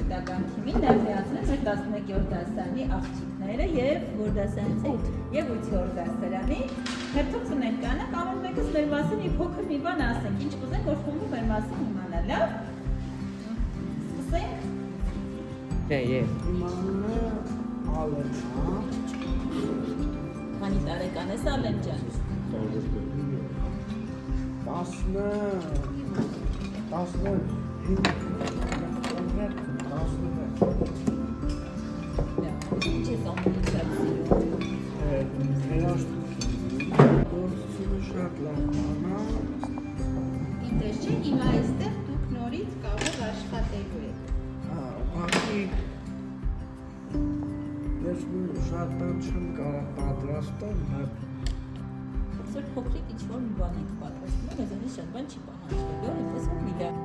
գիտական թիմին նաև միացնել մեր 11-րդ դասարանի աղջիկները եւ որ դասարանցի եւ 8-րդ դասարանի հերթով կներկանանք ամեն մեկս մեր մասին մի փոքր մի բան ասենք, ինչ կուզենք որ խումբը մեր մասին իմանա, լավ։ Սկսենք։ Դե Իմանալը Ալենա։ Քանի տարեկան ես Ալեն ջան։ 16 Ինչ ես ամենից շատ սիրում։ Գործությունը շատ լավ բան է։ Գիտես չէ, հիմա այստեղ դուք նորից կարող աշխատելու եք։ Ուղղակի ես շատ բան չեմ կարող պատրաստել, բայց Այսօր փոքրիկ ինչ-որ մի բան ենք պատրաստում, մեզանից շատ բան չի պահանջվելու, այնպես որ մի լավ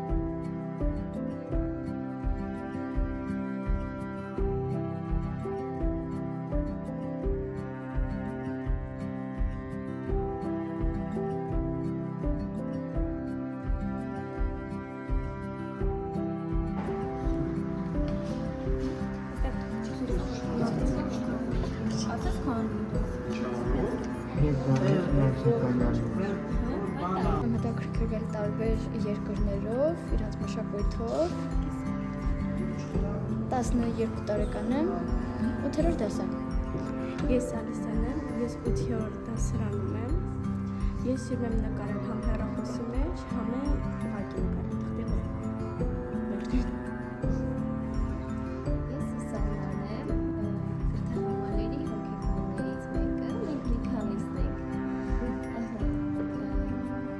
Մտակրկրվել տարբեր երկրներով, իրենց մշակույթով 12 տարեկան եմ, 8-րդ դասարան։ Ես Ալիսան եմ, ես 8-րդ դասարանում եմ։ Ես սիրում եմ նկարել համ հեռախոսի մեջ, համ էլ ուղղակի նկարել թղթի վրա։ Ես Սալման եմ, Կրթահամալիրի հոգեբաններից մեկը, մենք մի քանիսն ենք։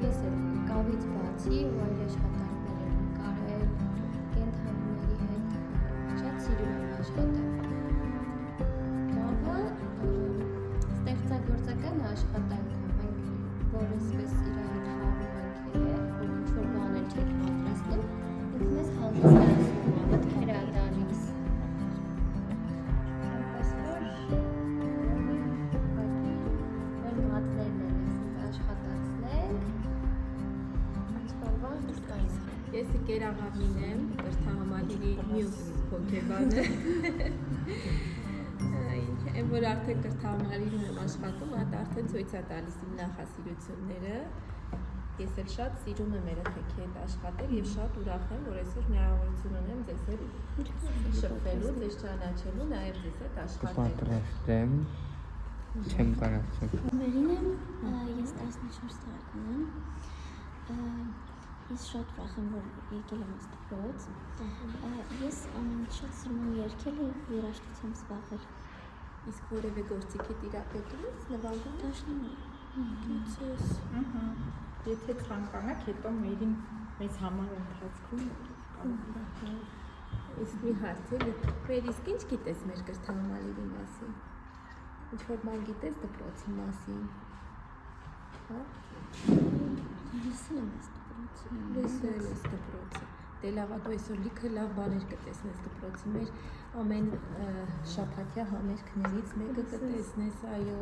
Ես էլ կավից բացի ու այլ աշխատանքներ եմ նկարել, կենդանիների հետ շատ սիրում եմ աշխատել։ Կավը ստեղծագործական աշխատանք է, մենք որսպես իր հետ խաղում ենք որ ինչ-որ բաներ չեք պատրաստում, ինքը մեզ հանգստացնում է, մտքեր ա տալիս։ Այնպես որ մեր մատներն են ասենք աշխատացնենք, ինչքան հստակ։ Ես Կերաղավին եմ, Կրթահամալիրի մյուս հոգեբանը։ Այն որ արդեն կրթահամալիրում եմ աշխատում, այդ արդեն ցույց է տալիս իմ նախասիրությունները։ Ես էլ շատ սիրում եմ երեխեքի հետ աշխատել եւ շատ ուրախ եմ, որ այսօր հնարավորություն ունեմ ձեզ հետ շփվելու, ձեզ ճանաչելու, նաեւ ձեզ հետ աշխատել։ պատրաստեմ չեմ կարողացել Վերին եմ, ես 14 տարեկան եմ, ես շատ ուրախ եմ, որ եկել եմ այս դպրոց, ես ամենից շատ սիրում եմ երգել և երաժշտությամբ զբաղվել։ Իսկ որևէ գործիքի տիրապետում ես նվագում ես։ Դաշնամուր։ Եթե ցանկանաք, հետո մեզ համար ընթացքում Իսկ մի հարց էլի, մեր իսկ ինչ գիտես մեր կրթահամալիրի մասին։ Ինչ-որ բան գիտես դպրոցի մասին։ Հա։ Լսել եմ այս դպրոցը։ Լսել ես դպրոցը։ Դե լավ, դու այսօր լիքը լավ բաներ կտեսնես դպրոցի մեր ամեն շաբաթյա համերգներից մեկը կտեսնես, այո,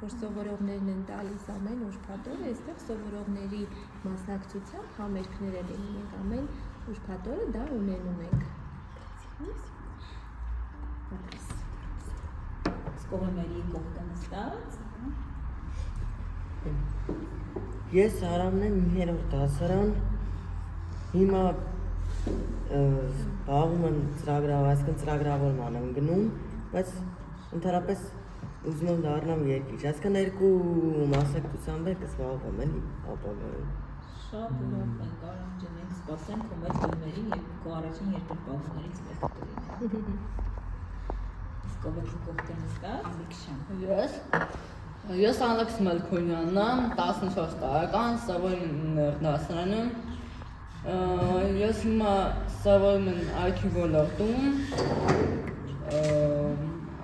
որ սովորողներն են տալիս ամեն ուրբաթ օրը, այստեղ սովորողների մասնակցությամբ համերգներ են լինում, ամեն ուրբաթ օրը դա ունենում ենք։ Սկողմերի կողքը նստած։ Ես Արամն եմ 9-րդ դասարան, հիմա զբաղվում եմ այսինքն ծրագրավորման եմ գնում, բայց ընդհանրապես ուզում եմ դառնամ երգիչ, այսինքն երկու մասնակցությամբ եմ զբաղվում էլի ապագայում։ Շատ ուրախ ենք, Արամ ջան, ենք սպասենք քո մեծ բեմերին եւ քո առաջին երկրպագուներից մեկը կլինի։ Սկողմերի կողքը նստած, Ալեքսյան։ Ես Ալեքս Մելքոնյանն եմ, 14 տարեկան, սովորում եմ դասարանում։ Ես հիմա սովորում եմ IT ոլորտում,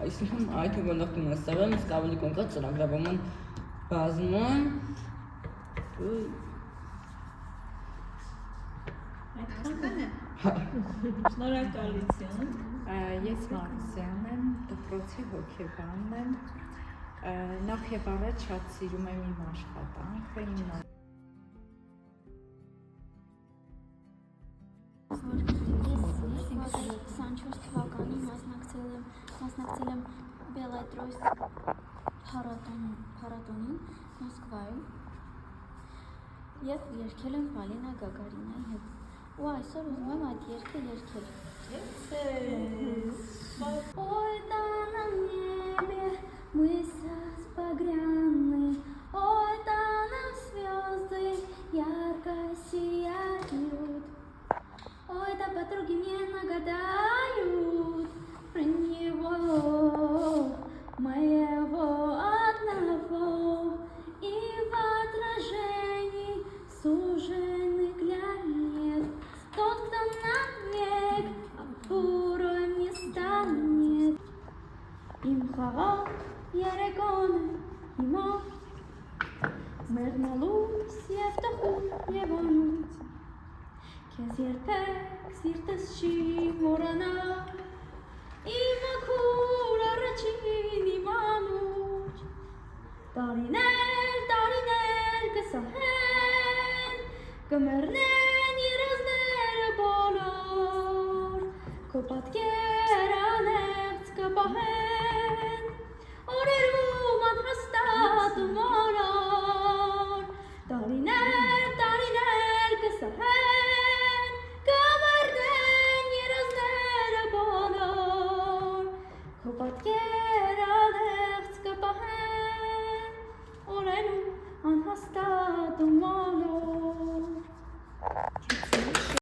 այսինքն IT ոլորտում եմ սովորում, իսկ ավելի կոնկրետ ծրագրավորման բազում։ Այդքան է։ Շնորհակալություն։ Ես Մարուսյան եմ, դպրոցի հոգեբանն եմ, նախ եւ առաջ շատ սիրում եմ իմ աշխատանքը, Ես 24 14 թվականին մասնակցել եմ Բելետրոյս փառատոնին Մոսկվայում եւ երգել եմ Պոլինա Գագարինայի հետ։ Ու այսօր ուզում եմ այդ երգը երգել։ Ой, там на небе мыса багряные, ой, там звезды ярко сияют, ой, да подруги мне нагадают про него, моего одного, и в отражении суженый глянет тот, кто навек опорой не станет. Им խաղաղ երեկոն է հիմա, մեղնալուց և տխուր և անուց, քեզ երբեք սիրտս չի մոռանա, իմ մաքուր առաջին իմ անուչ, տարիներ կսահեն, կմեռնեն երազները բոլոր, քո պատկեր անեղծ կպահեն, օրերում անհաստատ ու մոռա